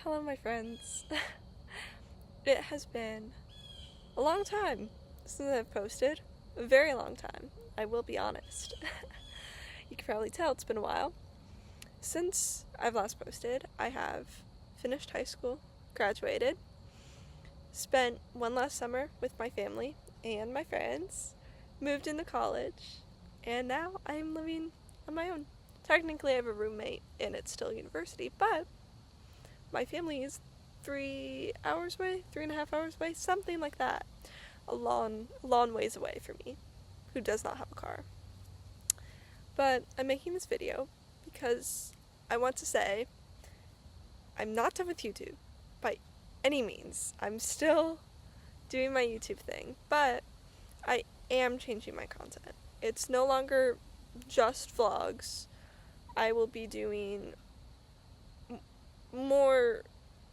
Hello, my friends. It has been a long time since I've posted. A very long time, I will be honest. You can probably tell it's been a while. Since I've last posted, I have finished high school, graduated, spent one last summer with my family and my friends, moved into college, and now I'm living on my own. Technically, I have a roommate and it's still university, but my family is 3 hours away, 3.5 hours away, something like that. A long ways away from me, who does not have a car. But I'm making this video because I want to say I'm not done with YouTube by any means. I'm still doing my YouTube thing, but I am changing my content. It's no longer just vlogs. I will be doing more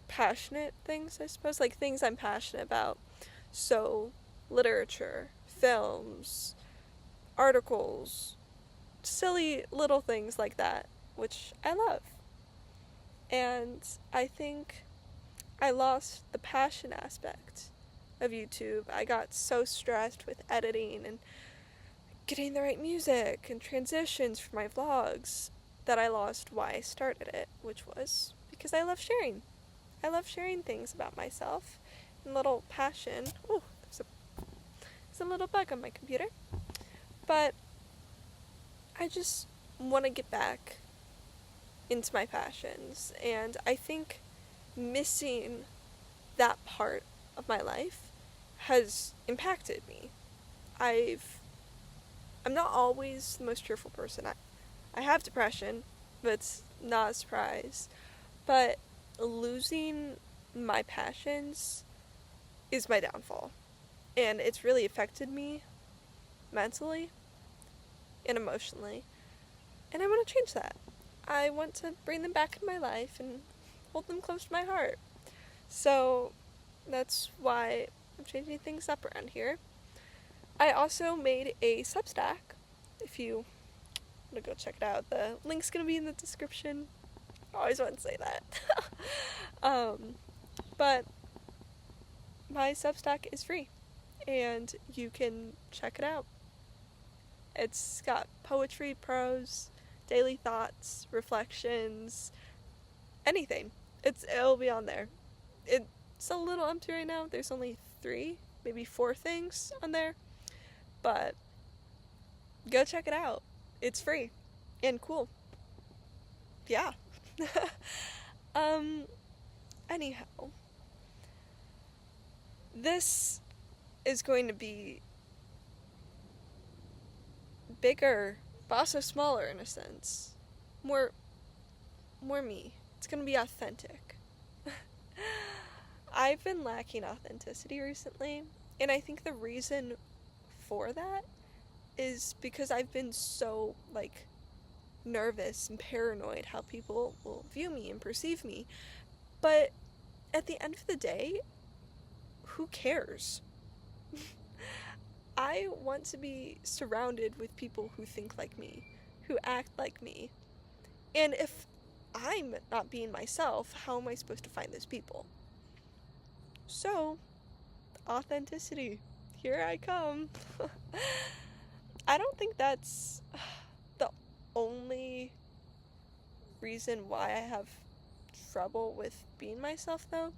passionate things, I suppose, like things I'm passionate about. So, literature, films, articles, silly little things like that, which I love. And I think I lost the passion aspect of YouTube. I got so stressed with editing and getting the right music and transitions for my vlogs that I lost why I started it, which was because I love sharing. I love sharing things about myself and little passion. Oh, there's a little bug on my computer. But I just want to get back into my passions, and I think missing that part of my life has impacted me. I'm not always the most cheerful person. I have depression, but it's not a surprise. But losing my passions is my downfall. And it's really affected me mentally and emotionally. And I want to change that. I want to bring them back in my life and hold them close to my heart. So that's why I'm changing things up around here. I also made a Substack. If you want to go check it out, the link's going to be in the description. I always want to say that. But my Substack is free, and you can check it out. It's got poetry, prose, daily thoughts, reflections, anything. It'll be on there. It's a little empty right now. There's only 3, maybe 4 things on there, but go check it out. It's free and cool. Yeah. Anyhow, this is going to be bigger, but also smaller in a sense. More me. It's going to be authentic. I've been lacking authenticity recently, and I think the reason for that is because I've been so, nervous and paranoid how people will view me and perceive me. But at the end of the day, who cares? I want to be surrounded with people who think like me, who act like me. And if I'm not being myself, how am I supposed to find those people? So, authenticity. Here I come. I don't think that's the only reason why I have trouble with being myself, though.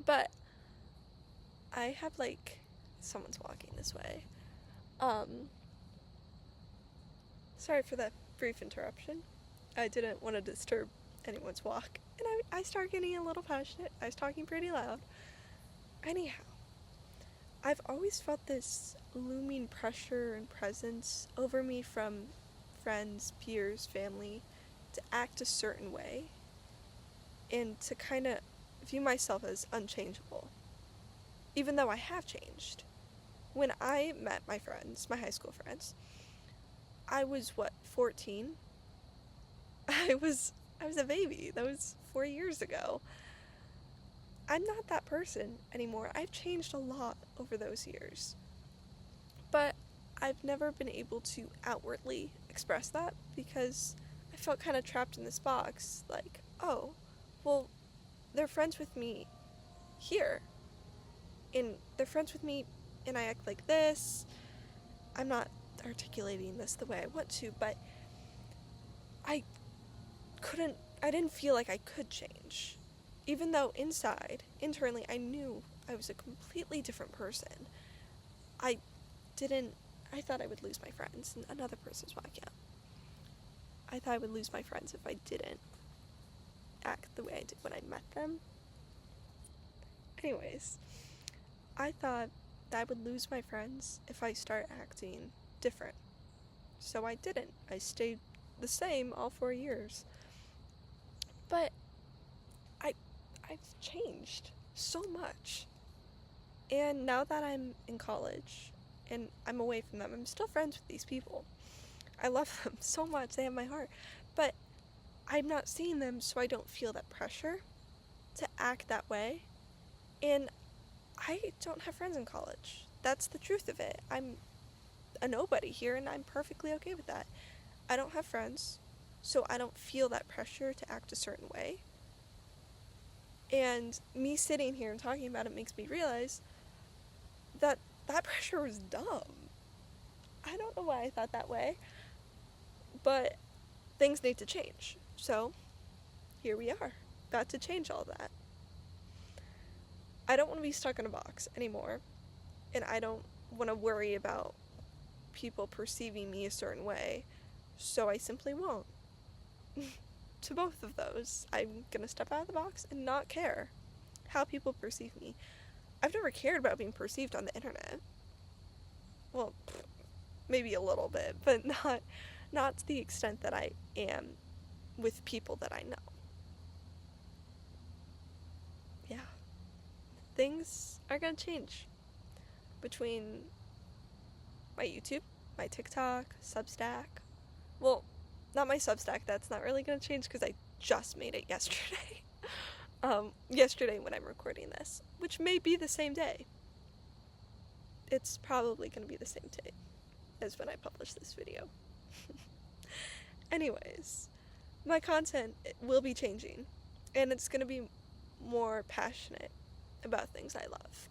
But I have, someone's walking this way. Sorry for that brief interruption. I didn't want to disturb anyone's walk. And I started getting a little passionate. I was talking pretty loud. Anyhow, I've always felt this looming pressure and presence over me from friends, peers, family, to act a certain way and to kind of view myself as unchangeable, even though I have changed. When I met my friends, my high school friends, I was 14? I was a baby. That was 4 years ago. I'm not that person anymore. I've changed a lot over those years. But I've never been able to outwardly express that because I felt kind of trapped in this box. Oh, well, they're friends with me here, and they're friends with me, and I act like this. I'm not articulating this the way I want to, but I didn't feel like I could change. Even though internally, I knew I was a completely different person. I thought I would lose my friends, and another person's webcam. I thought I would lose my friends if I didn't act the way I did when I met them. Anyways, I thought that I would lose my friends if I start acting different. So I didn't. I stayed the same all 4 years. But I've changed so much. And now that I'm in college and I'm away from them, I'm still friends with these people. I love them so much. They have my heart. But I'm not seeing them, so I don't feel that pressure to act that way. And I don't have friends in college. That's the truth of it. I'm a nobody here, and I'm perfectly okay with that. I don't have friends, so I don't feel that pressure to act a certain way. And me sitting here and talking about it makes me realize that pressure was dumb. I don't know why I thought that way, but things need to change. So here we are, about to change all that. I don't want to be stuck in a box anymore, and I don't want to worry about people perceiving me a certain way, so I simply won't. To both of those, I'm gonna step out of the box and not care how people perceive me. I've never cared about being perceived on the internet. Well, maybe a little bit, but not to the extent that I am with people that I know. Yeah. Things are gonna change between my YouTube, my TikTok, Substack. Well, not my Substack, that's not really gonna change because I just made it yesterday. Yesterday when I'm recording this, which may be the same day. It's probably gonna be the same day as when I publish this video. Anyways, my content will be changing, and it's gonna be more passionate about things I love.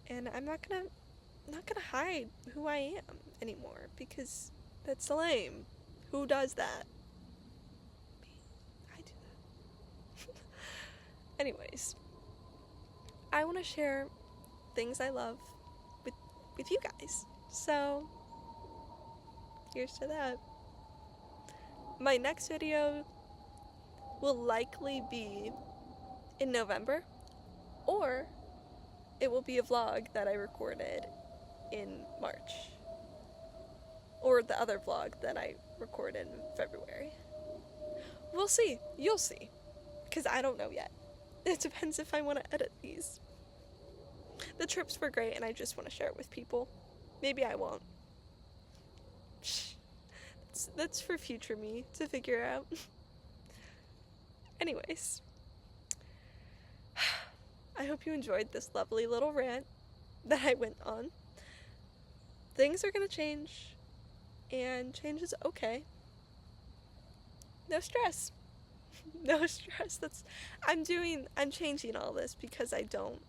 And I'm not gonna hide who I am anymore, because that's lame. Who does that? Me. I do that. Anyways, I want to share things I love with you guys. So, here's to that. My next video will likely be in November, or it will be a vlog that I recorded in March, or the other vlog that I recorded in February. We'll see. You'll see, because I don't know yet. It depends if I want to edit these. The trips were great, and I just want to share it with people. Maybe I won't. That's for future me to figure out. Anyways, I hope you enjoyed this lovely little rant that I went on. Things are gonna change, and change is okay. No stress. No stress. I'm changing all this because I don't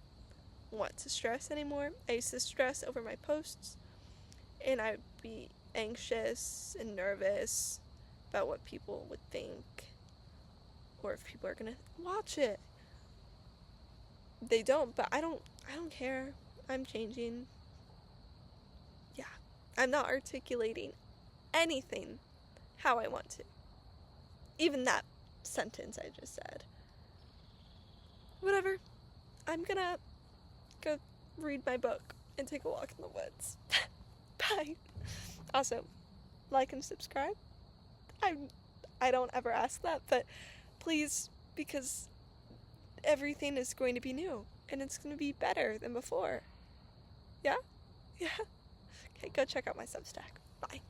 want to stress anymore. I used to stress over my posts, and I'd be anxious and nervous about what people would think, or if people are gonna watch it. They don't, but I don't care. I'm changing. Yeah. I'm not articulating anything how I want to. Even that sentence I just said. Whatever. I'm gonna go read my book and take a walk in the woods. Bye. Also, like and subscribe. I don't ever ask that, but please, because everything is going to be new, and it's going to be better than before. Yeah? Yeah? Okay, go check out my Substack. Bye.